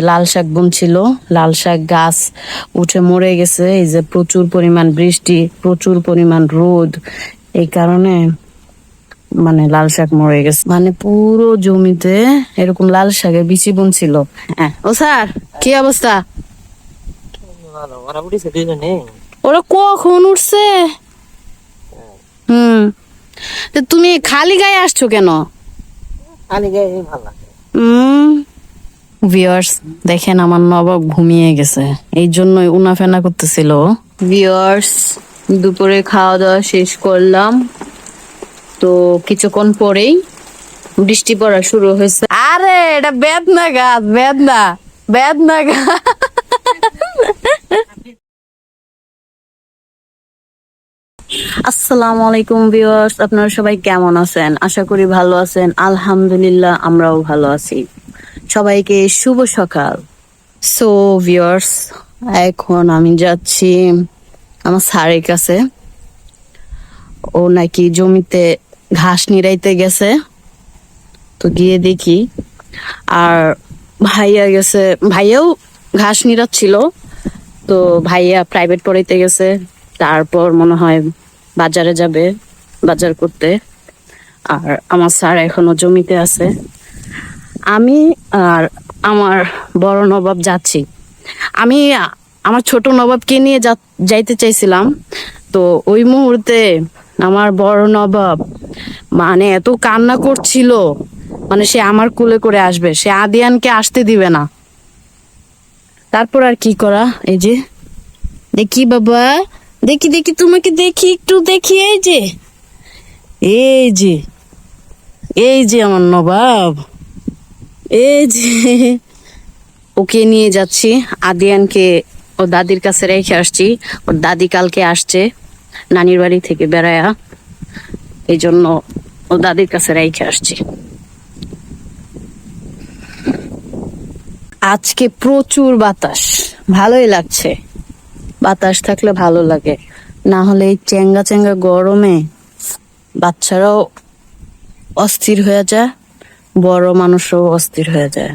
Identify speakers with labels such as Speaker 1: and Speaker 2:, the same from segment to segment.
Speaker 1: লাল শাক বুনছিল, লাল শাক গাছ উঠে মরে গেছে। এই যে প্রচুর পরিমাণ বৃষ্টি, প্রচুর পরিমাণ রোদ, এই কারণে মানে লাল শাক মরে গেছে। মানে পুরো জমিতে এরকম লাল শাকের বিচি বুনছিল। হ্যাঁ ও স্যার, কি অবস্থা? ওরা কখন উঠছে? হুম, তো তুমি খালি গায়ে আসছো কেন? ভিউয়ার্স দেখেন, আমার নবাব ঘুমিয়ে গেছে, এই জন্যই উনাফেনা করতেছিল। ভিউয়ার্স, দুপুরে খাওয়া দাওয়া শেষ করলাম, তো কিছুক্ষণ পরেই বৃষ্টি পড়া শুরু হয়েছে। আরে এটা বেদনা গাছ, বেদনা বেদনা গাছ। আসসালামু আলাইকুম ভিউয়ার্স, আপনারা সবাই কেমন আছেন? আশা করি ভালো আছেন। আলহামদুলিল্লাহ, আমরাও ভালো আছি। সবাইকে শুভ সকাল। সো ভিউয়ার্স, এখন আমি যাচ্ছি আমার স্যারের কাছে। ও নাকি জমিতে ঘাস নিড়াইতে গেছে, তো গিয়ে দেখি। আর ভাইয়া গেছে, ভাইয়াও ঘাস নিড়াচ্ছিল। তো ভাইয়া প্রাইভেট পড়াইতে গেছে, তারপর মনে হয় বাজারে যাবে, বাজার করতে। আর আমার স্যার এখনো জমিতে আছে। আমি আর আমার বড় নবাব যাচ্ছি। আমি আমার ছোট নবাবকে নিয়ে যাইতে চাইছিলাম, তো ওই মুহূর্তে আমার বড় নবাব মানে এত কান্না করছিল, মানে সে আমার কুলে করে আসবে, সে আদিয়ানকে আসতে দিবে না। তারপর আর কি করা, এই যে দেখি বাবা, দেখি দেখি তোমাকে দেখি, একটু দেখি। এই যে এই যে এই যে আমার নবাব, এই যে ওকে নিয়ে যাচ্ছি। আদিয়ানকে ওর দাদির কাছে রেখে আসছি। ওর দাদি কালকে আসছে নানির বাড়ি থেকে বেড়ায়া, এই জন্য ও দাদির কাছে রেখে আসছি। আজকে প্রচুর বাতাস, ভালোই লাগছে। বাতাস থাকলে ভালো লাগে, না হলে এই চেঙ্গা চেঙ্গা গরমে বাচ্চারাও অস্থির হয়ে যায়, বড় মানুষও অস্থির হয়ে যায়।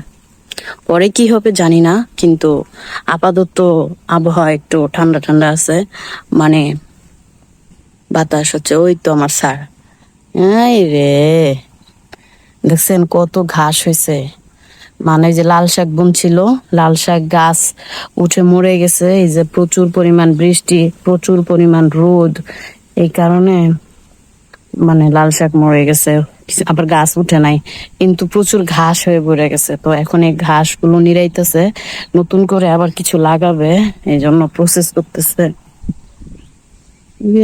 Speaker 1: পরে কি হবে জানি না, কিন্তু আপাতত আবহাওয়া একটু ঠান্ডা ঠান্ডা আছে। মানে বাতাস হচ্ছে। ওই তো আমার স্যার, এই রে দেখছেন কত ঘাস হয়েছে। মানে যে লাল শাক বুনছিল, লাল শাক গাছ উঠে মরে গেছে। এই যে প্রচুর পরিমাণ বৃষ্টি, প্রচুর পরিমাণ রোদ, এই কারণে মানে লাল শাক মরে গেছে। আবার গাছ উঠে নাই, কিন্তু প্রচুর ঘাস হয়ে পড়ে গেছে। তো এখন এই ঘাস গুলো নিড়াইতেছে, নতুন করে আবার কিছু লাগাবে, এই জন্য প্রসেস করতেছে।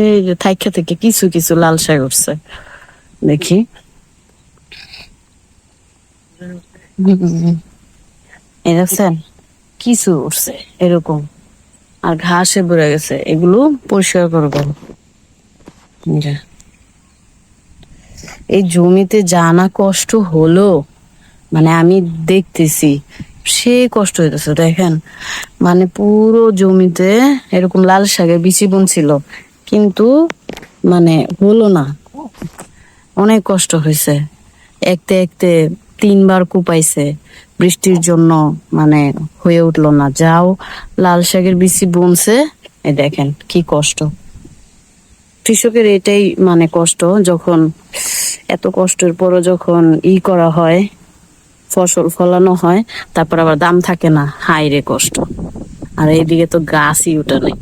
Speaker 1: এই যে থাইকা থেকে কিছু কিছু লাল শাক উঠছে, দেখি। এই দেখছেন কিছু উঠছে এরকম, আর ঘাসে ভরে গেছে। এগুলো পরিষ্কার করবেন। এই জমিতে জানা কষ্ট হলো, মানে আমি দেখতেছি সে কষ্ট হইতেছে। দেখেন মানে পুরো জমিতে এরকম লাল শাকের বিচি বুনছিল, কিন্তু মানে হলো না। অনেক কষ্ট হয়েছে, একতে একতে 3বার কুপাইছে বৃষ্টির জন্য, মানে হয়ে উঠলো না। যাও লাল শাকের বিচি বুনছে, এই দেখেন কি কষ্ট। কৃষকের এটাই মানে কষ্ট, যখন এত কষ্টের পরও যখন করা হয়, ফসল ফলানো হয়, তারপর আবার দাম থাকে না, হাই রে কষ্ট। আর এইদিকে তো গাছই উঠে নাই,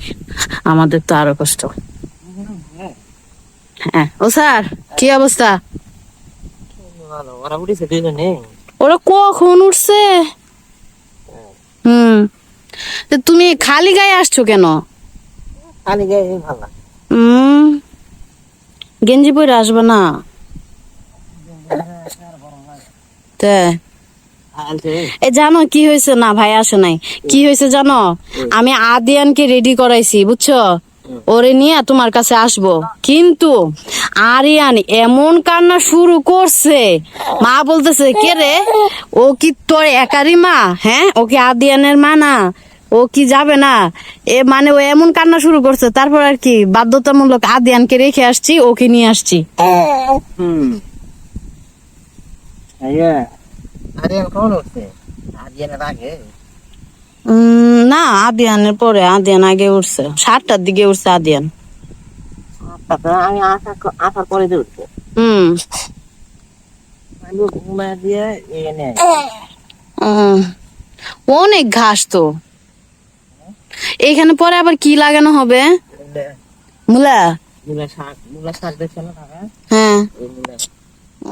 Speaker 1: আমাদের তো আরো কষ্ট। হ্যাঁ ও স্যার, কি অবস্থা? ওরা কখন উঠছে? হুম, তো তুমি খালি গায়ে আসছো কেন? হুম, গেঞ্জি পরে আসবে না? এ জানো কি হয়েছে? না ভাই আসে নাই। কি হয়েছে জানো? আমি আদিয়ানকে রেডি করাইছি, বুঝছো? ওরে নিয়ে তোমার কাছে আসবো, কিন্তু আরিয়ান এমন কান্না শুরু করছে। মা বলতেছে, কে রে, ও কি তোর একারই মা? হ্যাঁ, ও কি আদিয়ানের মা না? ও কি যাবে না? মানে ও এমন কান্না শুরু করছে। তারপর আর কি বাধ্যতামূলক আদিয়ানকে রেখে আসছি, ওকে নিয়ে আসছি।
Speaker 2: আরিয়ান কখন উঠছে? আরিয়ানের আগে
Speaker 1: না, আদিয়ানের পরে, আদিয়ান আগে উঠছে, 7টার দিকে উঠছে আদিয়ান।
Speaker 2: তারপরে আমি আসার পরে যে উঠছে
Speaker 1: হুম।
Speaker 2: আমি ঘুমায় দিয়ে এনে
Speaker 1: অনেক ঘাস তো এইখানে। পরে আবার কি লাগানো হবে? মূলা।
Speaker 2: মূলা শাক দেখছে না কাকা?
Speaker 1: হ্যাঁ।
Speaker 2: ওই মূলা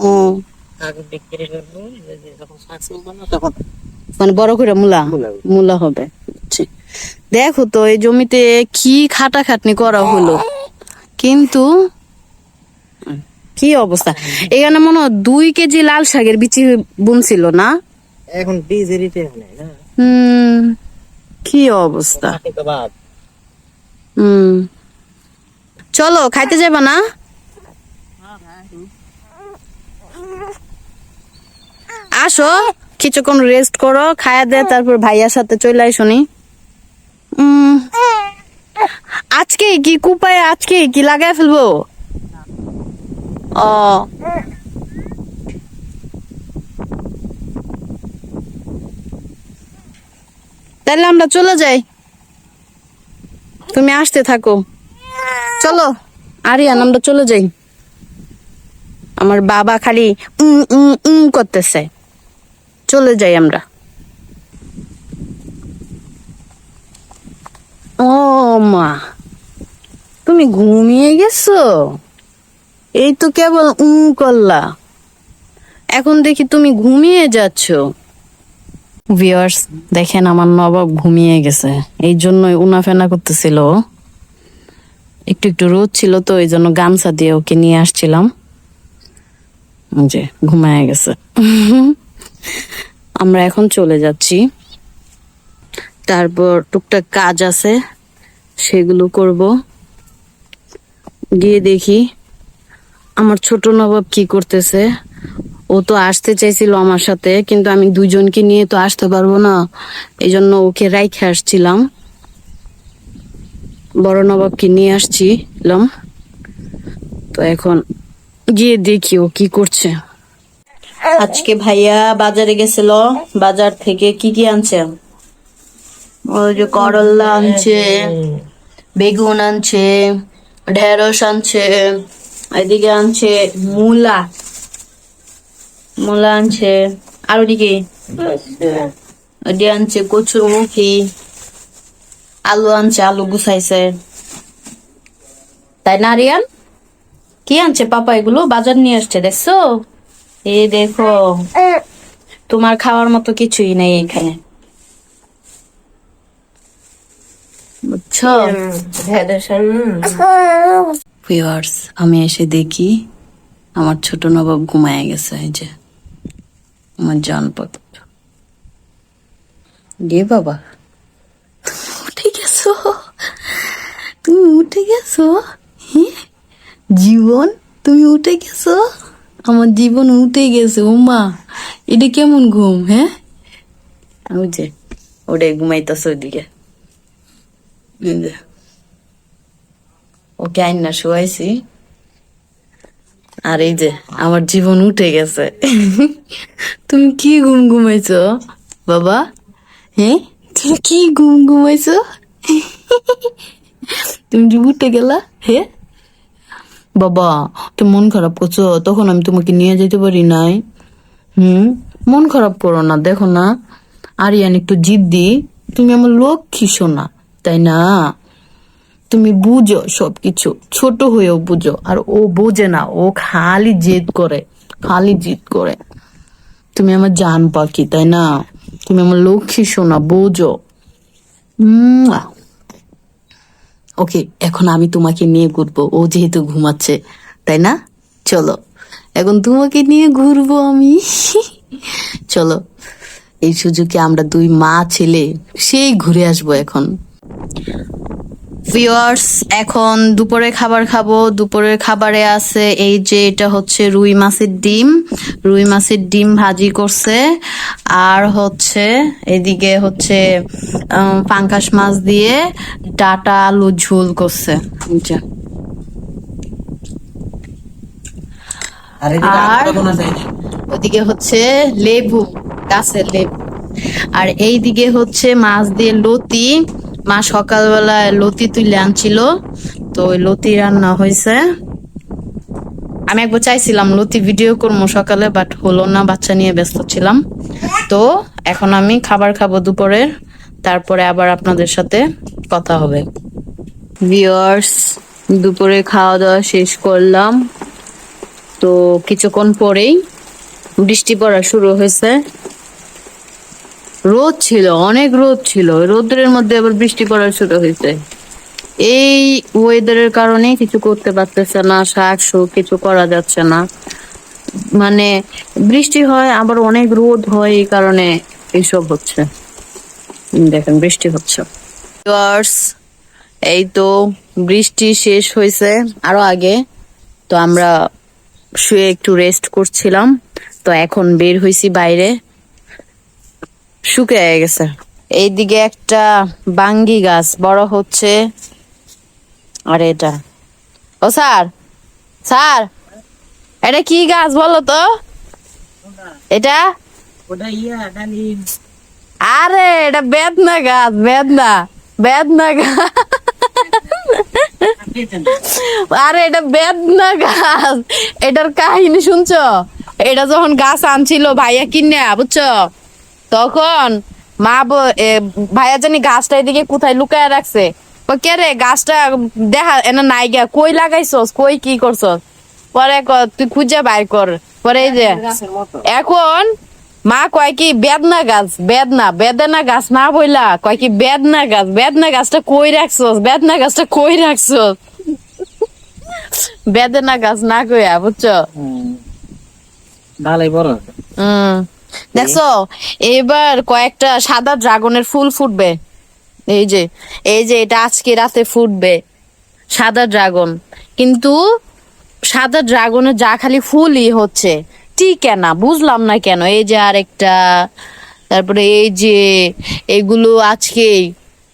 Speaker 1: ও,
Speaker 2: শাক বিক্রি করবো, যখন শাক তুলবো না তখন
Speaker 1: মানে বড় করে মূলা
Speaker 2: মূলা
Speaker 1: মূলা হবে। বুঝছি। দেখো তো এই জমিতে কি খাটাখাটনি করা হলো, কিন্তু কি অবস্থা। এখানে মনে হয় 2 কেজি লাল শাকের বিচি বুনছিল না?
Speaker 2: এখন বীজেরই টেনে নেয় না।
Speaker 1: কি অবস্থা।
Speaker 2: মাটি তো বাদ।
Speaker 1: হুম। চলো খাইতে যাবা না? আসো, কিছুক্ষণ রেস্ট করো, খায়া দে, তারপর ভাইয়ার সাথে চলে আইসনি। আজকে কি কুপায়, আজকে কি লাগাই ফেলবো? ও, তাহলে আমরা চলে যাই, তুমি আসতে থাকো। চলো আরিয়ান, আমরা চলে যাই। আমার বাবা খালি করতেছে, চলে যাই আমরা। ও মা, তুমি ঘুমিয়ে গেছো? এই তো কেবল করলা, এখন দেখি তুমি ঘুমিয়ে যাচ্ছ। ভিউয়ার্স দেখেন, আমার নবাব ঘুমিয়ে গেছে, এই জন্যই উনাফেনা করতেছিল। একটু একটু রোদ ছিল তো, এই জন্য গামছা দিয়ে ওকে নিয়ে আসছিলাম। যে ঘুমায় গেছে। আমরা এখন চলে যাচ্ছি, তারপর টুকটাক কাজ আছে সেগুলো করব। গিয়ে দেখি আমার ছোট নবাব কি করতেছে। ও তো আসতে চাইছিল আমার সাথে, কিন্তু আমি 2জনকে নিয়ে তো আসতে পারবো না, এই জন্য ওকে রাইখে আসছিলাম। বড় নবাবকে নিয়ে আসছিলাম, তো এখন গিয়ে দেখি ও কি করছে। আজকে ভাইয়া বাজারে গেছিল, বাজার থেকে কি কি আনছে? ওই যে করলা আনছে, বেগুন আনছে, ঢেঁড়স আনছে, এদিকে আনছে মূলা মূলা আনছে, আর ওদিকে ওদিকে আনছে কচুরমুখী, আলু আনছে, আলু গুছাইছে। তাই না রিয়ান? কি আনছে পাপা? এগুলো বাজার নিয়ে আসছে, দেখছো? এই দেখো, তোমার খাওয়ার মতো কিছুই নেই এখানে, বুঝছো? ভিউয়ার্স, আমি এসে দেখি আমার ছোট নবাব ঘুমায় গেছে। এই যে আমার জানপদ, গে বাবা, উঠে গেছো, তুমি উঠে গেছো? হ্যাঁ জীবন, তুমি উঠে গেছো? আমার জীবন উঠে গেছে। উমা, এটা কেমন ঘুম? হ্যাঁ, ওই যে ওটাই ঘুমাইতেছে ওইদিকে। ওকে আইনা শোয়াইছি, আর এই যে আমার জীবন উঠে গেছে। তুমি কি ঘুম ঘুমাইছো বাবা? হ্যাঁ, তুমি কি ঘুম ঘুমাইছো? তুমি যে উঠে গেলা। হ্যাঁ বাবা, তুমি মন খারাপ করছো, তখন আমি তোমাকে নিয়ে যেতে পারি নাই। মন খারাপ করো না, দেখো না আরিয়ান একটু জিদ্দি, তুমি আমার লক্ষ্মী সোনা, তাই না? তুমি বুঝো সবকিছু, ছোট হয়েও বুঝো, আর ও বোঝে না, ও খালি জেদ করে, খালি জিদ করে। তুমি আমার জান পাখি, তাই না? তুমি আমার লক্ষ্মী সোনা, বোঝো। ওকে, এখন আমি তোমাকে নিয়ে ঘুরবো, ও যেহেতু ঘুমাচ্ছে, তাই না? চলো এখন তোমাকে নিয়ে ঘুরবো আমি। চলো, এই সুযোগে আমরা 2 মা ছেলে সেই ঘুরে আসবো এখন। ভিউয়ার্স, এখন দুপুরে খাবার খাবো। দুপুরের খাবারে আছে এই যে, এটা হচ্ছে রুই মাছের ডিম, রুই মাছের ডিম ভাজি করছে, আর হচ্ছে এদিকে হচ্ছে পাঙ্কাশ মাছ দিয়ে ডাটা আলু ঝোল করছে। আর ওদিকে হচ্ছে লেবু, গাছের লেবু, আর এই দিকে হচ্ছে মাছ দিয়ে লতি, মা সকালবেলায় লতি তুলে আনছিল, তো ওই লতি রান্না হয়েছে। আমি একবার চাইছিলাম লতি ভিডিও করবো সকালে, বাট হলো না, বাচ্চা নিয়ে ব্যস্ত ছিলাম। তো এখন আমি খাবার খাবো দুপুরের, তারপরে আবার আপনাদের সাথে কথা হবে। ভিউয়ার্স, দুপুরে খাওয়া দাওয়া শেষ করলাম, তো কিছুক্ষণ পরেই বৃষ্টি পড়া শুরু হয়েছে। রোদ ছিল, অনেক রোদ ছিল, রোদের মধ্যে আবার বৃষ্টি পড়া শুরু হয়েছে। এই ওয়েদারের কারণে কিছু করতে পারতেছে না, শাক শুক কিছু করা যাচ্ছে না। মানে বৃষ্টি হয় আবার অনেক রোদ হয়, এই কারণে এসব হচ্ছে। দেখেন বৃষ্টি হচ্ছে। ভিউয়ার্স, এই তো বৃষ্টি শেষ হয়েছে আরো আগে, তো আমরা শুয়ে একটু রেস্ট করছিলাম, তো এখন বের হয়েছি বাইরে, শুকিয়ে গেছে। এইদিকে একটা বাঙ্গি গাছ বড় হচ্ছে। আর এটা, ও স্যার, স্যার এটা কি গাছ বলো তো? এটা আরে এটা বেদনা গাছ, বেদনা, বেদনা গাছ। আরে এটা বেদনা গাছ, এটার কাহিনী শুনছো? এটা যখন গাছ আনছিল ভাইয়া কিনে, বুঝছো, তখন ভাইয়া জানি গাছটা এদিকে কোথায় লুকায় রাখছে। কে রে গাছটা দেখা এনে নাই গিয়া, কই লাগাইছস, কই কি করছস? পরে তুই খুঁজে বাইর কর। পরে এই যে এখন মা কয় কি বেদনা গাছ, বেদনা গাছ না বইলা কয় কি বেদনা গাছ, বেদনা গাছটা কই রাখছস, বেদনা গাছটা কই রাখছস? বেদনা গাছ না কইয়া, বুঝছো?
Speaker 3: ভালোই বড়।
Speaker 1: দেখছো, এবার কয়েকটা সাদা ড্রাগনের ফুল ফুটবে। এই যে এটা আজকে রাতে ফুটবে, সাদা ড্রাগন। কিন্তু সাদা ড্রাগনের যা খালি ফুলই হচ্ছে, টিকে না, বুঝলাম না কেন। এই যে আরেকটা, তারপরে এই যে এগুলো আজকেই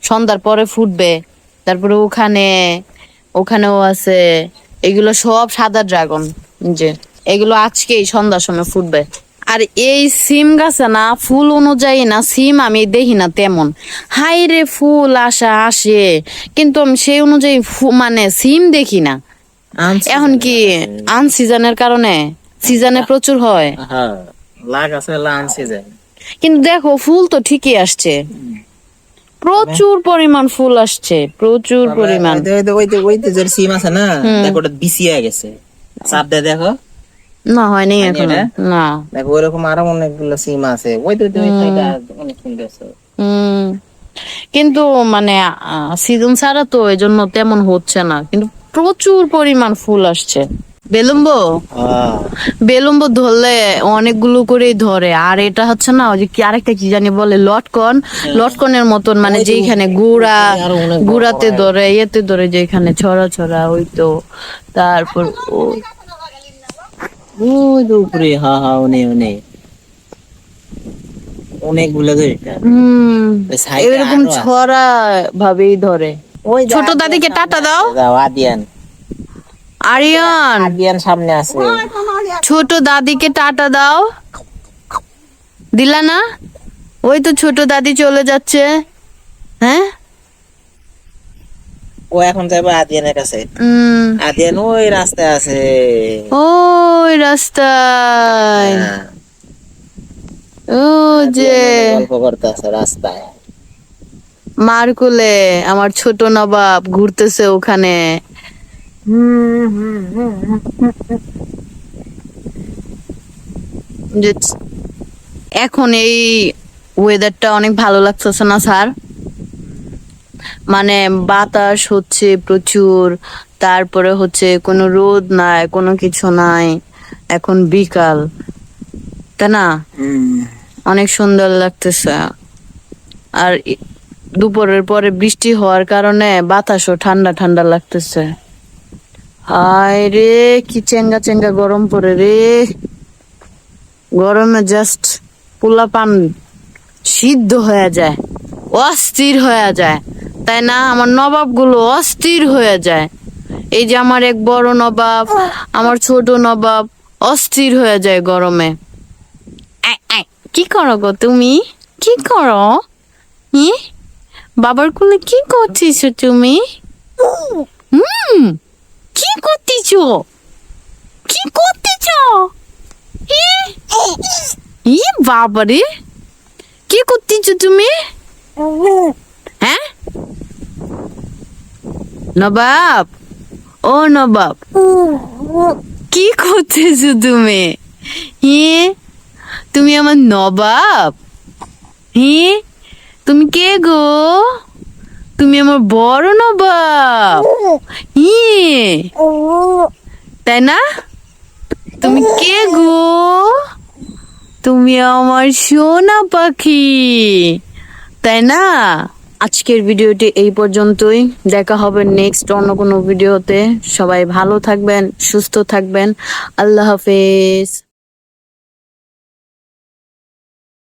Speaker 1: সন্ধ্যার পরে ফুটবে, তারপরে ওখানেও আছে, এগুলো সব সাদা ড্রাগন। যে এগুলো আজকেই সন্ধ্যার সময় ফুটবে। আর এই সিম গাছে না ফুল অনুযায়ী না সিম আমি দেখি না তেমন, হাই রে ফুল আসে, কিন্তু আমি সেই অনুযায়ী মানে সিম দেখি না। এখন কি আনসিজনের কারণে? সিজনে প্রচুর হয়, কিন্তু দেখো ফুল তো ঠিকই আসছে, প্রচুর পরিমাণ ফুল আসছে, প্রচুর পরিমাণ।
Speaker 3: সিম আছে না, দেখো ওটা বিছিয়ে গেছে, চাপ দিয়ে দেখো।
Speaker 1: না হয়নি এখন, না
Speaker 3: দেখো ওইরকম আরো অনেকগুলো সিম আছে, ওই তো অনেক ফুল গেছে।
Speaker 1: কিন্তু মানে সিজন ছাড়া তো এই জন্য তেমন হচ্ছে না, কিন্তু প্রচুর পরিমাণ ফুল আসছে। বেলুম্ব ধরলে অনেকগুলো করেই ধরে। আর এটা হচ্ছে না, ওই যে কি আরেকটা কি জানি বলে, লটকনের মতন, মানে যেখানে গুড়াতে ধরে, ইয়েতে ধরে, যেখানে ছড়া ছড়া, ওই তো। তারপর
Speaker 3: ওই তো উপরে, অনেকগুলো ধরে।
Speaker 1: এরকম ছড়া ভাবেই ধরে। ছোট দাদিকে টাটা দাও। আরিয়ান
Speaker 3: সামনে আছে,
Speaker 1: ছোট দাদিকে টাটা দাও। দিলা না? ওই তো ছোট দাদি চলে যাচ্ছে। হ্যাঁ,
Speaker 3: ও এখন যাবে আদিয়ানের কাছে। আদিয়ান ওই রাস্তায় আছে,
Speaker 1: ওই রাস্তায়, ও যে
Speaker 3: গল্প করতে আছে রাস্তায়।
Speaker 1: মার কোলে আমার ছোট নবাব ঘুরতেছে ওখানে। এখন এই ওয়েদারটা অনেক ভালো লাগতেছে না স্যার? মানে বাতাস হচ্ছে প্রচুর, তারপরে হচ্ছে কোনো রোদ নাই, কোনো কিছু নাই। এখন বিকাল, তাই না? অনেক সুন্দর লাগতেছে। আর দুপুরের পরে বৃষ্টি হওয়ার কারণে বাতাসও ঠান্ডা ঠান্ডা লাগতেছে। হায় রে, কি চেঙ্গা চেঙ্গা গরম পড়ে রে। গরমে জাস্ট পোলাপান সিদ্ধ হয়ে যায়, অস্থির হয়ে যায়, তাই না? আমার নবাব গুলো অস্থির হয়ে যায়। এই যে আমার এক বড় নবাব, আমার ছোট নবাব অস্থির হয়ে যায় গরমে। কি করো গো তুমি? কি করো? বাবার কোলে কি করছিস তুমি? কি করতেছ? কি করতেছ? বাবারে, কি করতেছ তুমি? হ্যাঁ নবাব, ও নবাব, কি করতেছো তুমি? তুমি আমার নবাব? তুমি কে গো? তুমি আমার বড় নবাব? তাই না? তুমি কে গো? তুমি আমার সোনা পাখি, তাই না? আজকের ভিডিওটি এই পর্যন্তই। দেখা হবে নেক্সট অন্য কোনো ভিডিওতে। সবাই ভালো থাকবেন, সুস্থ থাকবেন। আল্লাহ হাফেজ।